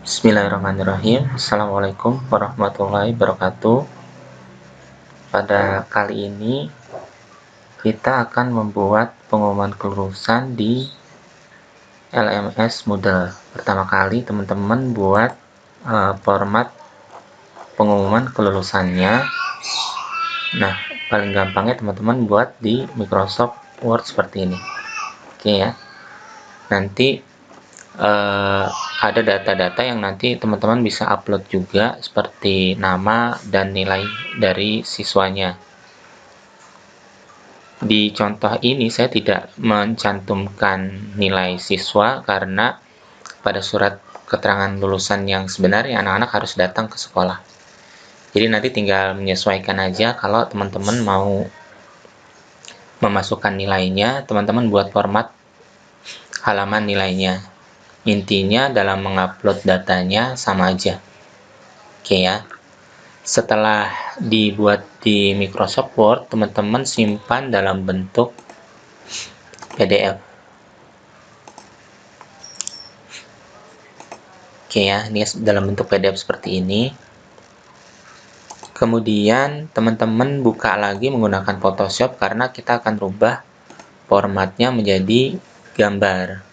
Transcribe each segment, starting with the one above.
Bismillahirrahmanirrahim. Assalamualaikum warahmatullahi wabarakatuh. Pada kali ini kita akan membuat pengumuman kelulusan di LMS Moodle. Pertama kali teman-teman buat format pengumuman kelulusannya. Nah, paling gampangnya teman-teman buat di Microsoft Word seperti ini. Oke ya. Nanti ada data-data yang nanti teman-teman bisa upload juga, seperti nama dan nilai dari siswanya. Di contoh ini saya tidak mencantumkan nilai siswa karena pada surat keterangan lulusan yang sebenarnya anak-anak harus datang ke sekolah. Jadi nanti tinggal menyesuaikan aja. Kalau teman-teman mau memasukkan nilainya, teman-teman buat format halaman nilainya. Intinya dalam mengupload datanya sama aja. Oke ya. Setelah dibuat di Microsoft Word, teman-teman simpan dalam bentuk PDF. Oke ya, ini dalam bentuk PDF seperti ini. Kemudian teman-teman buka lagi menggunakan Photoshop karena kita akan rubah formatnya menjadi gambar.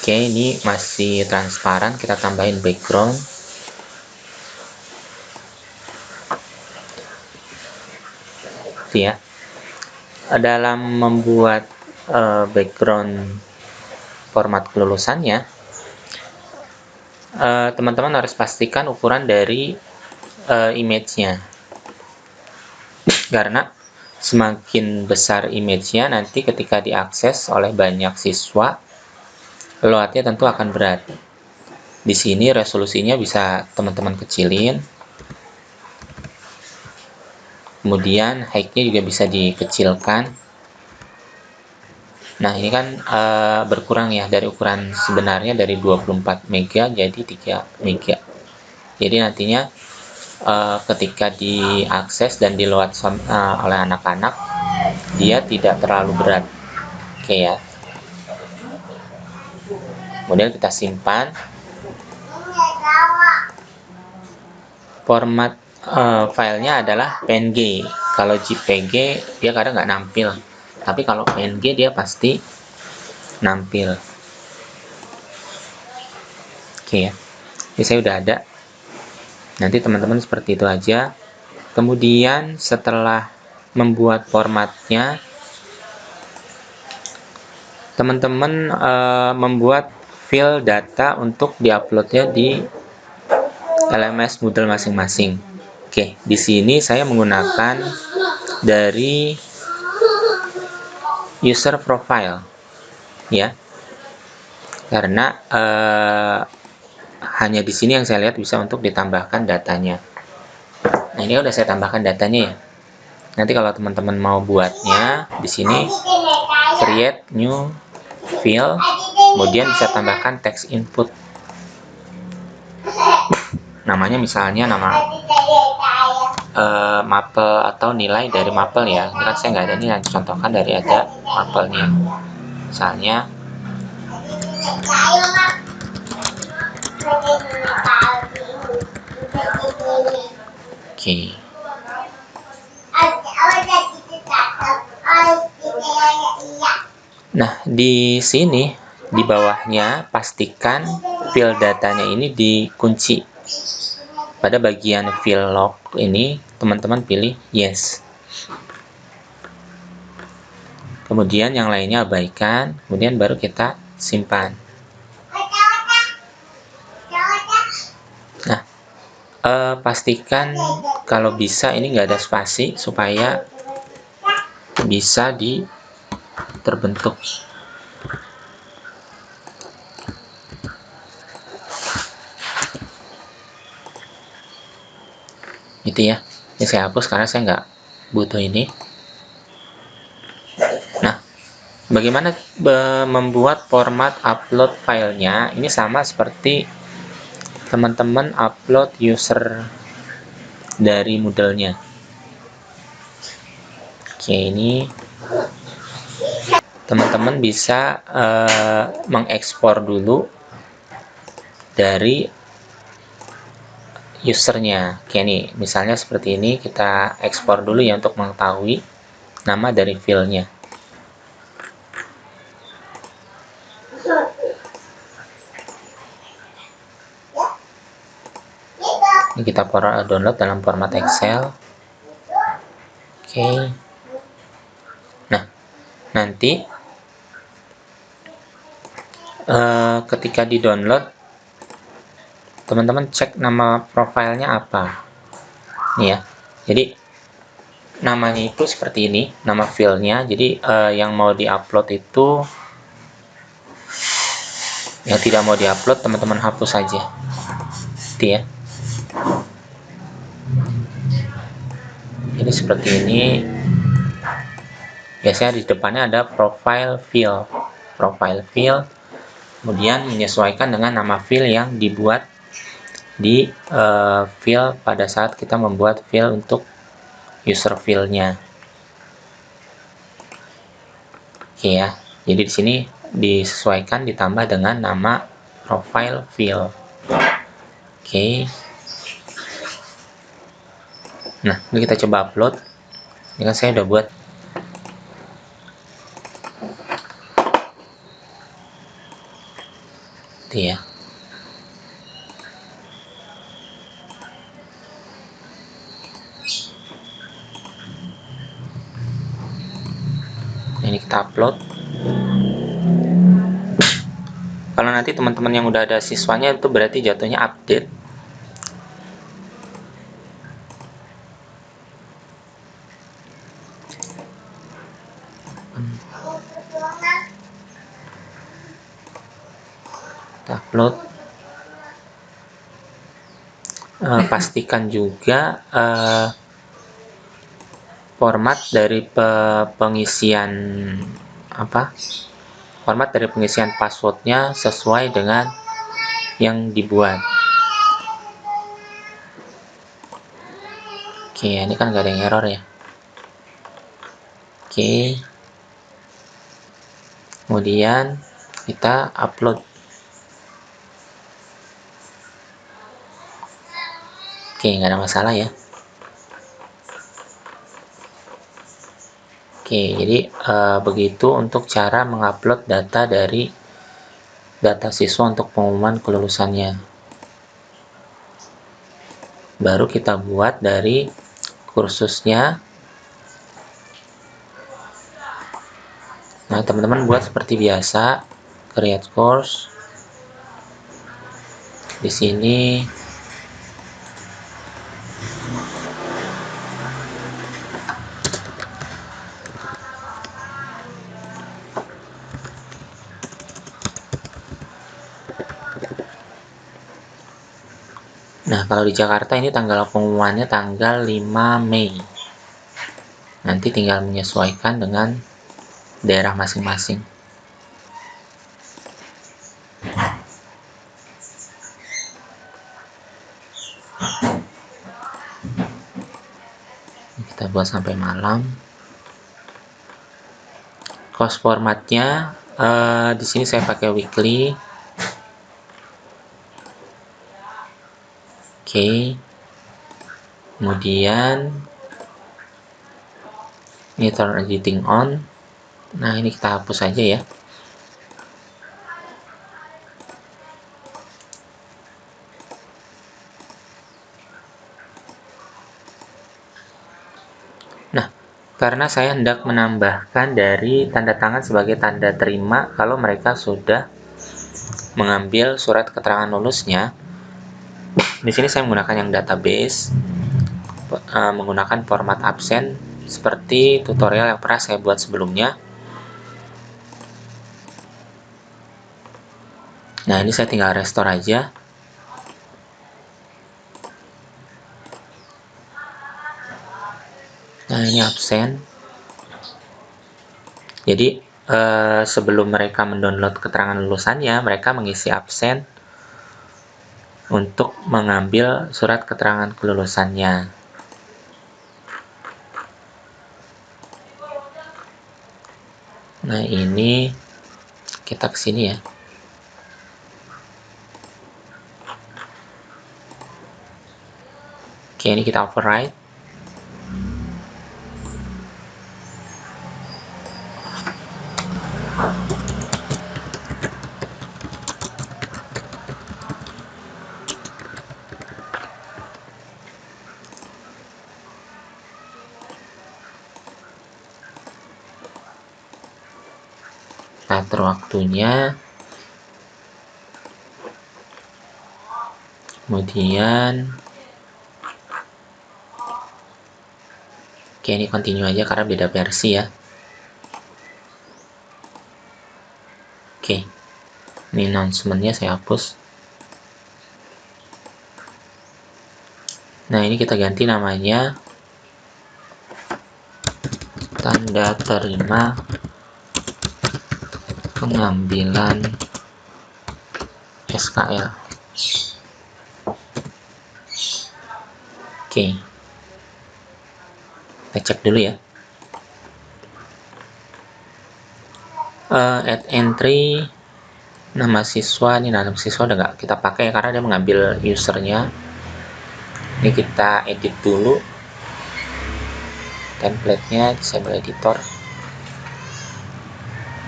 Oke, ini masih transparan, kita tambahin background. Ya. Dalam membuat background format kelulusannya, teman-teman harus pastikan ukuran dari image-nya. Karena semakin besar image-nya, nanti ketika diakses oleh banyak siswa, load-nya tentu akan berat. Di sini resolusinya bisa teman-teman kecilin. Kemudian height-nya juga bisa dikecilkan. Nah, ini kan berkurang ya dari ukuran sebenarnya dari 24 MB jadi 3 MB. Jadi nantinya ketika diakses dan di-load oleh anak-anak, dia tidak terlalu berat. Oke ya. Kemudian kita simpan. Format filenya adalah PNG. Kalau JPG dia kadang nggak nampil, tapi kalau PNG dia pasti nampil. Oke ya, ini saya udah ada. Nanti teman-teman seperti itu aja. Kemudian setelah membuat formatnya, teman-teman membuat file data untuk diuploadnya di LMS Moodle masing-masing. Oke, di sini saya menggunakan dari user profile, ya, karena hanya di sini yang saya lihat bisa untuk ditambahkan datanya. Nah, ini udah saya tambahkan datanya ya. Nanti kalau teman-teman mau buatnya, di sini create new file, kemudian bisa tambahkan text input. Namanya misalnya nama mapel atau nilai dari mapel ya. Ini kan saya nggak ada nih, nanti contohkan dari ada mapelnya. Misalnya oke. Nah, di sini di bawahnya pastikan file datanya ini dikunci. Pada bagian file log ini teman-teman pilih yes. Kemudian yang lainnya abaikan, kemudian baru kita simpan. Nah, pastikan kalau bisa ini nggak ada spasi supaya bisa terbentuk. Gitu ya. Ini saya hapus karena saya nggak butuh ini. Nah, bagaimana membuat format upload filenya? Ini sama seperti teman-teman upload user dari Moodle-nya. Oke, ini teman-teman bisa mengekspor dulu dari usernya. Oke, nih misalnya seperti ini, kita ekspor dulu ya untuk mengetahui nama dari filenya. Ini kita download dalam format Excel. Oke. Nah, nanti ketika di download, teman-teman cek nama profilnya apa. Nih ya. Jadi namanya itu seperti ini, nama filenya. Jadi yang mau diupload itu, yang tidak mau diupload teman-teman hapus saja. Gitu ya. Jadi seperti ini. Biasanya di depannya ada profile field. Profile field, kemudian menyesuaikan dengan nama file yang dibuat di file pada saat kita membuat file untuk user filenya. Oke ya. Jadi di sini disesuaikan ditambah dengan nama profile field. Oke. Nah, ini kita coba upload. Ini kan saya udah buat. Itu ya. Nah, ini kita upload. Kalau nanti teman-teman yang udah ada siswanya itu berarti jatuhnya update. Kita upload. Pastikan juga format dari pengisian format dari pengisian passwordnya sesuai dengan yang dibuat. Oke, ini kan nggak ada yang error ya. Oke, kemudian kita upload. Oke, nggak ada masalah ya. Oke, jadi begitu untuk cara mengupload data dari data siswa untuk pengumuman kelulusannya. Baru kita buat dari kursusnya. Nah, teman-teman buat seperti biasa, create course. Di sini nah, kalau di Jakarta ini tanggal pengumumannya tanggal 5 Mei. Nanti tinggal menyesuaikan dengan daerah masing-masing. Kita buat sampai malam. Course formatnya di sini saya pakai weekly. Oke. Kemudian ini turn editing on. Nah, ini kita hapus saja ya. Nah, karena saya hendak menambahkan dari tanda tangan sebagai tanda terima kalau mereka sudah mengambil surat keterangan lulusnya. Di sini saya menggunakan yang database, menggunakan format absen seperti tutorial yang pernah saya buat sebelumnya. Nah, ini saya tinggal restore aja. Nah, ini absen. Jadi sebelum mereka mendownload keterangan lulusannya, mereka mengisi absen untuk mengambil surat keterangan kelulusannya. Nah, ini kita ke sini ya. Oke, ini kita override. Kita atur waktunya. Kemudian oke, ini continue aja karena beda versi ya. Oke, ini announcement-nya saya hapus. Nah, ini kita ganti namanya tanda terima pengambilan SKL. Oke, kita cek dulu ya. Add entry nama siswa. Ini nama siswa udah nggak kita pakai karena dia mengambil usernya. Ini kita edit dulu template-nya, disable editor.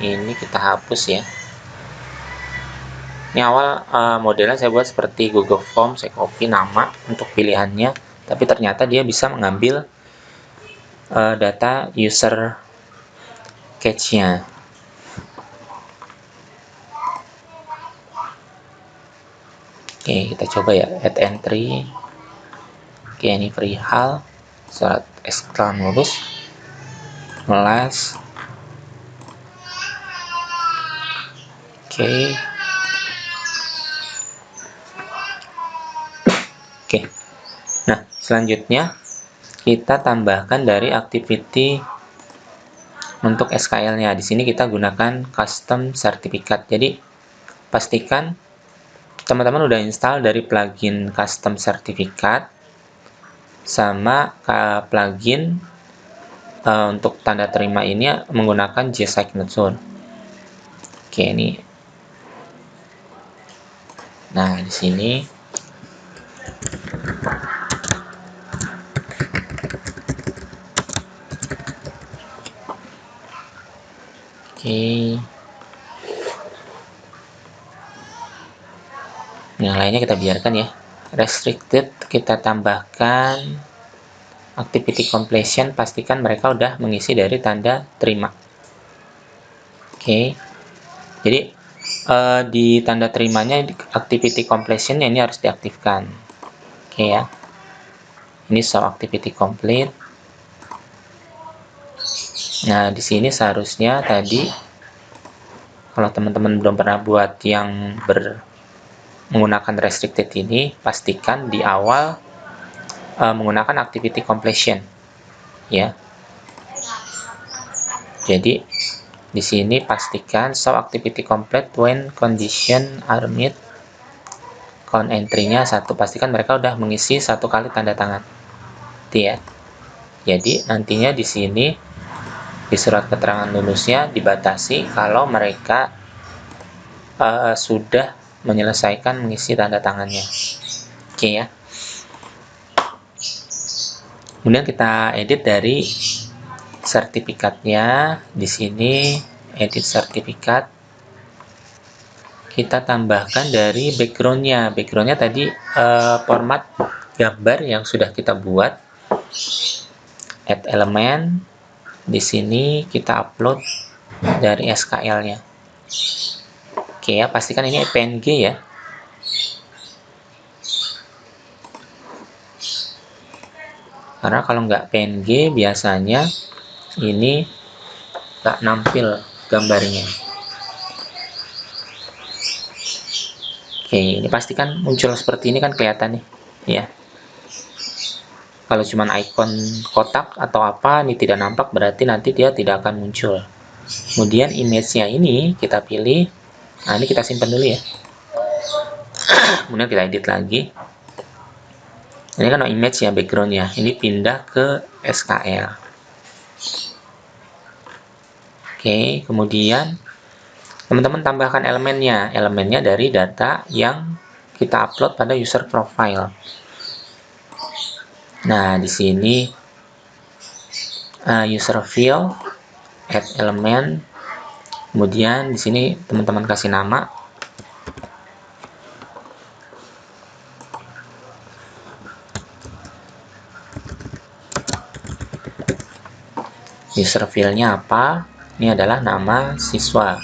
Ini kita hapus ya. Ini awal modelnya saya buat seperti Google Form, saya copy nama untuk pilihannya, tapi ternyata dia bisa mengambil data user cache-nya. Oke, kita coba ya, add entry. Oke, ini perihal surat SQL lulus, melas. Oke. Nah, selanjutnya kita tambahkan dari activity untuk SKL-nya. Di sini kita gunakan custom certificate. Jadi pastikan teman-teman udah install dari plugin custom certificate sama plugin untuk tanda terima ini menggunakan JSignature. Oke, ini. Nah, di sini oke. Yang lainnya kita biarkan ya. Restricted kita tambahkan activity completion, pastikan mereka udah mengisi dari tanda terima. Oke. Jadi di tanda terimanya activity completion ini harus diaktifkan. Oke ya. Ini show activity complete. Nah, di sini seharusnya tadi kalau teman-teman belum pernah buat yang menggunakan restricted ini, pastikan di awal menggunakan activity completion ya. Jadi di sini pastikan show activity complete when condition are met. Count entry-nya 1, pastikan mereka udah mengisi 1 kali tanda tangan. Itu ya. Jadi nantinya di sini di surat keterangan lulusnya dibatasi kalau mereka sudah menyelesaikan mengisi tanda tangannya. Oke ya. Kemudian kita edit dari sertifikatnya. Di sini edit sertifikat. Kita tambahkan dari background-nya. Background-nya tadi format gambar yang sudah kita buat. Add element. Di sini kita upload dari SKL-nya. Oke ya, pastikan ini PNG ya. Karena kalau nggak PNG biasanya ini nggak nampil gambarnya. Oke, ini pastikan muncul seperti ini kan kelihatan nih ya. Kalau cuman icon kotak atau apa ini tidak nampak, berarti nanti dia tidak akan muncul. Kemudian image-nya ini kita pilih. Nah, ini kita simpan dulu ya. Kemudian kita edit lagi. Ini kan image ya, background-nya. Ini pindah ke SKL. Oke, kemudian teman-teman tambahkan elemennya. Elemennya dari data yang kita upload pada user profile. Nah, di sini user field, add element, kemudian di sini teman-teman kasih nama. User field-nya apa? Ini adalah nama siswa.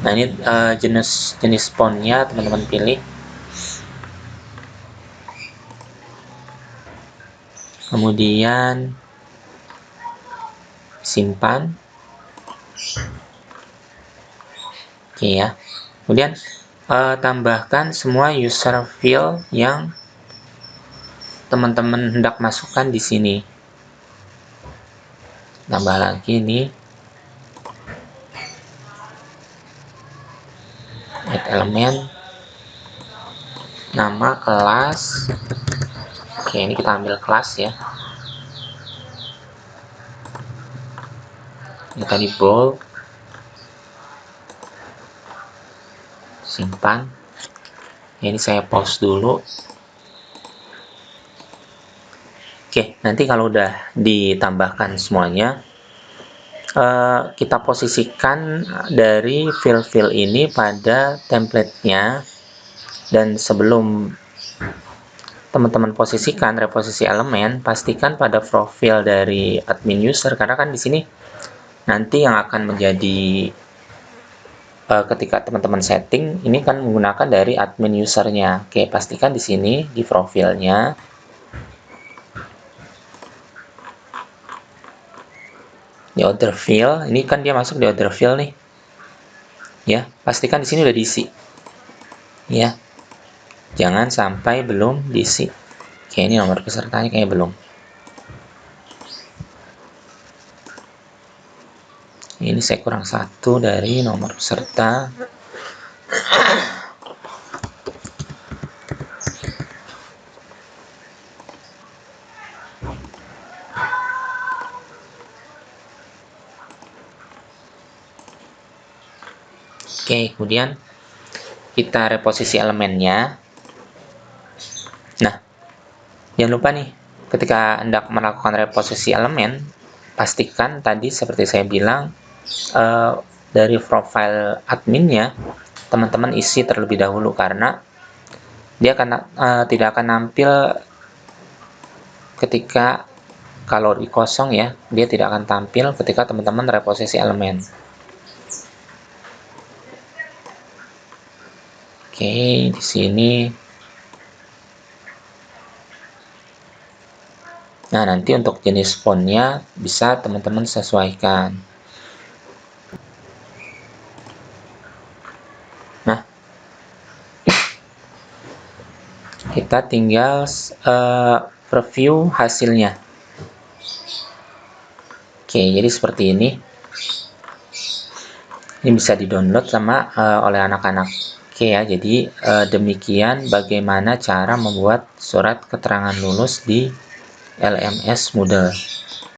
Nah, ini jenis fontnya teman-teman pilih. Kemudian simpan. Oke ya. Kemudian tambahkan semua user field yang teman-teman hendak masukkan di sini. Tambah lagi nih. Add element, nama kelas. Oke, ini kita ambil kelas ya. Ini tadi bold. Simpan. Ini saya pause dulu. Oke, nanti kalau udah ditambahkan semuanya, kita posisikan dari fill ini pada template-nya. Dan sebelum teman-teman posisikan reposisi elemen, pastikan pada profil dari admin user, karena kan di sini nanti yang akan menjadi ketika teman-teman setting ini kan menggunakan dari admin usernya. Oke, pastikan di sini di profilnya di order field, ini kan dia masuk di order field nih ya, pastikan di sini udah diisi ya, jangan sampai belum diisi. Oke, ini nomor pesertanya kayaknya belum. Ini saya kurang satu dari nomor peserta. Oke, kemudian kita reposisi elemennya. Nah, jangan lupa nih, ketika hendak melakukan reposisi elemen, pastikan tadi seperti saya bilang, dari profile adminnya, teman-teman isi terlebih dahulu, karena dia akan tidak akan nampil ketika kalau di kosong ya, dia tidak akan tampil ketika teman-teman reposisi elemen. Oke, di sini. Nah, nanti untuk jenis fontnya bisa teman-teman sesuaikan. Nah, kita tinggal preview hasilnya. Oke, jadi seperti ini. Ini bisa di-download sama oleh anak-anak. Oke ya, jadi demikian bagaimana cara membuat surat keterangan lulus di LMS Moodle.